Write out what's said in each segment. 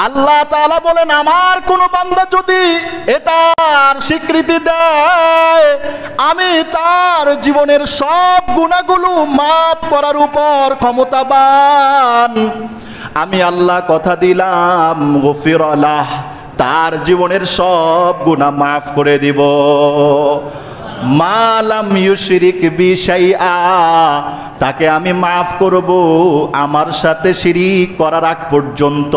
আল্লাহ তাআলা বলেন, আমার কোন বান্দা যদি এটার স্বীকৃতি দেয়, আমি তার জীবনের সব গুনাহগুলো মাফ করার উপর ক্ষমতাবান। আমি আল্লাহ কথা দিলাম, গফির লাহ, তার জীবনের সব গুনাহ মাফ করে দিব। মালাম ইউশরিক বি শাইআ, তাকে আমি মাফ করব আমার সাথে শিরিক করার আগ পর্যন্ত।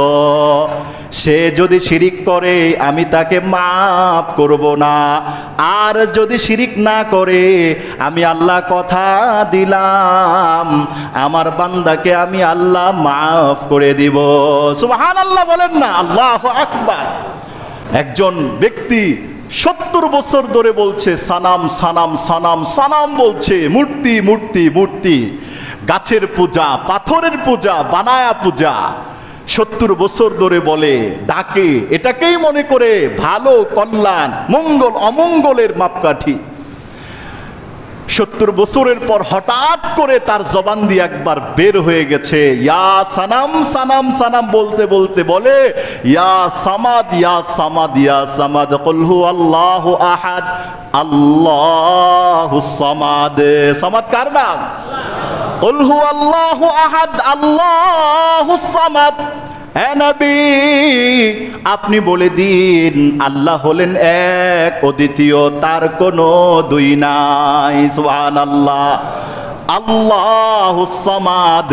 সে যদি শিরিক করে আমি তাকে মাফ করব না, আর যদি শিরিক না করে আমি আল্লাহ কথা দিলাম আমার বান্দাকে আমি আল্লাহ মাফ করে দিব। সুবহানাল্লাহ বলেন না, আল্লাহু আকবার। একজন ব্যক্তি 70 বছর ধরে বলছে সানাম সানাম সানাম সানাম বলছে, মূর্তি মূর্তি মূর্তি, গাছের পূজা, পাথরের পূজা, বানায়া পূজা 70 বছর ধরে বলে, ডাকে, এটাকেই মনে করে ভালো, কল্যাণ, মঙ্গল অমঙ্গলের মাপকাঠি। 70 বছরের পর হঠাৎ করে তার জবান দিয়ে একবার বের হয়ে গেছে, ইয়া সানাম সানাম সানাম বলতে বলতে বলে, ইয়া সামাদ ইয়া সামাদ ইয়া সামাদ, কুল হু আল্লাহু আহাদ আল্লাহুস সামাদ। সামাদ কার নাম? কুল হু আল্লাহু আহাদ আল্লাহুস সামাদ। হে নবী, আপনি বলে দিন আল্লাহ হলেন এক, অদ্বিতীয়, তার কোনো দুই নাই। সুবহানাল্লাহ। আল্লাহুস সামাদ,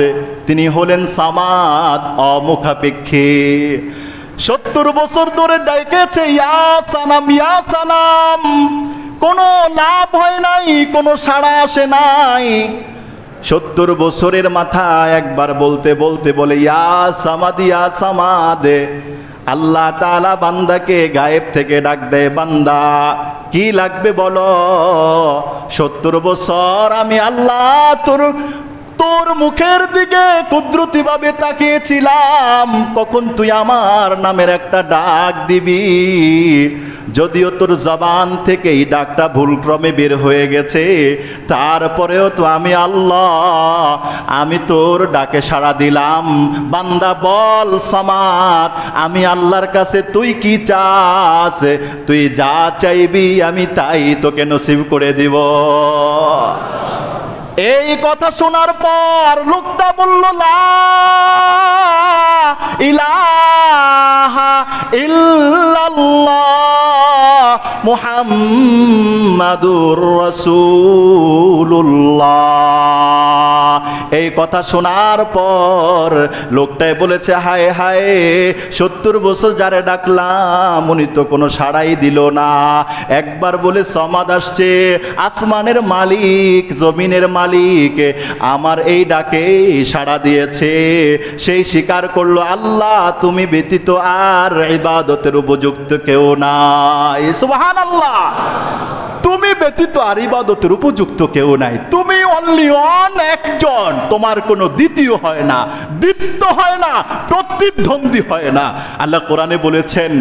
তিনি হলেন সামাদ, অমুখাপেক্ষী। 70 বছর ধরে ডাকেছে ইয়া সানাম ইয়া সানাম, কোনো লাভ হয় নাই, কোনো সাড়া আসে নাই। 70 বছরের মাথায় একবার বলতে বলতে বলে, ইয়া সামাদ ইয়া সামাদ। আল্লাহ তাআলা বান্দাকে গায়েব থেকে ডাক দেয়, বান্দা কি লাগবে বলো। 70 বছর আমি আল্লাহ তোর মুখের দিকে কুদরতিভাবে তাকিয়েছিলাম, কখন তুই আমার নামের একটা ডাক দিবি। যদিও তোর জবান থেকে এই ডাকটা ভুলক্রমে বের হয়ে গেছে, তারপরেও তো আমি আল্লাহ, আমি তোর ডাকে সাড়া দিলাম। বান্দা বল সামাদ, আমি আল্লাহর কাছে তুই কি চাস, তুই যা চাইবি আমি তাই তোকে নসিব করে দিব। এই কথা শোনার পর লোকটা বলল, লা ইলাহা ইল্লাল্লাহ মুহাম্মাদুর রাসূলুল্লাহ। এই কথা শোনার পর লোকটাই বলেছে, হায় হায়, 70 বছর যারে ডাকলাম উনি তো কোনো সাড়াই দিল না। একবার বলে সমাদ আসছে, আসমানের মালিক, জমিনের মালিক আমার এই ডাকে সাড়া দিয়েছে। সেই স্বীকার করলো, আল্লাহ তুমি ব্যতীত আর ইবাদতের উপযুক্ত কেউ নাই। সুবহানাল্লাহ। তুমি ব্যতীত আর ইবাদতের উপযুক্ত কেউ নাই, তুমি অনলি ওয়ান, একজন, তোমার কোনো দ্বিতীয় হয় না, দ্বিত্ব হয় না, প্রতিদ্বন্দ্বী হয় না। আল্লাহ কোরআনে বলেছেন,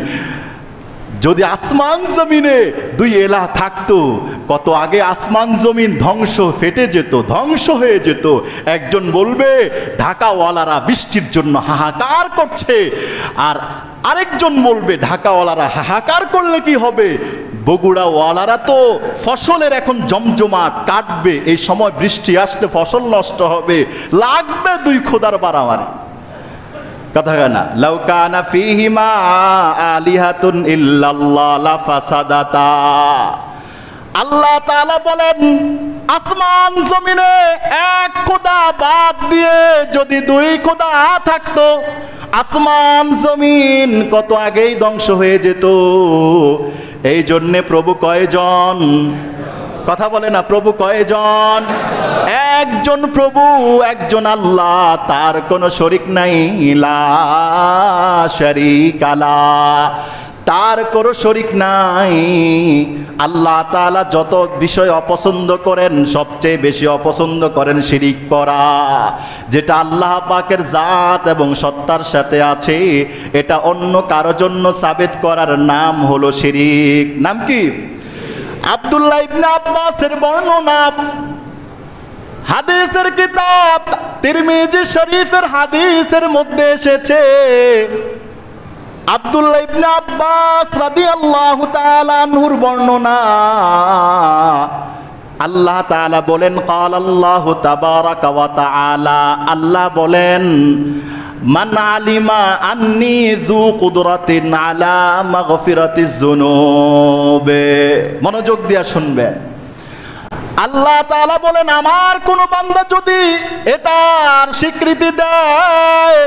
যদি আসমান জমিনে দুই এলাহ থাকতো, কত আগে আসমান জমিন ধ্বংস, ফেটে যেত, ধ্বংস হয়ে যেত। একজন বলবে ঢাকাওয়ালারা বৃষ্টির জন্য হাহাকার করছে, আর আরেকজন বলবে ঢাকাওয়ালারা হাহাকার করলে কি হবে, বগুড়াওয়ালারা তো ফসলের এখন জমজমাট, কাটবে, এই সময় বৃষ্টি আসলে ফসল নষ্ট হবে, লাগবে দুই খোদার বাড়ামারি। কথা না, লাউ কানা ফীহিমা আলিহাতুন ইল্লাল্লাহ লাফাসাদাতা। আল্লাহ তাআলা বলেন, আসমান জমিনে এক খোদা বাদ দিয়ে যদি দুই খোদা থাকতো, আসমান জমিন কত আগেই ধ্বংস হয়ে যেত। এই জন্যে প্রভু কয়জন? কথা বলে না, প্রভু কয়জন? একজন প্রভু, একজন আল্লাহ, তার কোনো শরীক নাই, লা শারীকা লা, তার কোনো শরীক নাই। আল্লাহ তাআলা যত বিষয় অপছন্দ করেন, সবচেয়ে বেশি অপছন্দ করেন শিরিক করা। যেটা আল্লাহ পাকের জাত এবং সত্তার সাথে আছে, এটা অন্য কারো জন্য সাবিত করার নাম হলো শিরিক। নাম কি? আব্দুল্লাহ ইবনে আব্বাসের বর্ণনা, হাদিসের কিতাব তিরমিজি শরীফের হাদিসের মধ্যে এসেছে, আব্দুল্লাহ ইবনে আব্বাস রাদিয়াল্লাহু তাআলা আনহুর বর্ণনা, আল্লাহ তাআলা বলেন ক্বাল আল্লাহু তাবারাকা ওয়া তাআলা, আল্লাহ বলেন মান আলিমা আন্নী যু কুদরাতিন আলা মাগফিরাতিজ যুনুবে। মনোযোগ দিয়ে শুনবেন। আল্লাহ তাআলা বলেন আমার কোন বান্দা যদি এটার স্বীকৃতি দেয়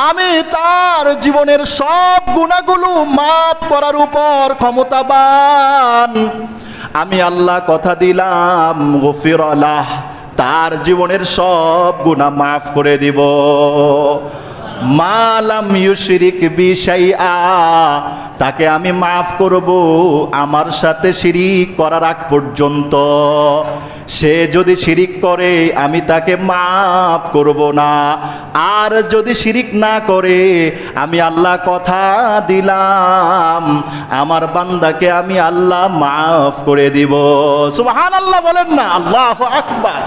আমি তার জীবনের সব গুনাহগুলো মাফ করার উপর ক্ষমতাবান, আমি আল্লাহ কথা দিলাম গফির লাহ, তার জীবনের সব গুনাহ মাফ করে দিব। মালাম ইউশরিক বি শাইআ, তাকে আমি মাফ করব আমার সাথে শিরিক করার আগ পর্যন্ত। সে যদি শিরিক করে আমি তাকে মাফ করব না, আর যদি শিরিক না করে আমি আল্লাহ কথা দিলাম আমার বান্দাকে আমি আল্লাহ মাফ করে দিব। সুবহানাল্লাহ বলেন না, আল্লাহু আকবার।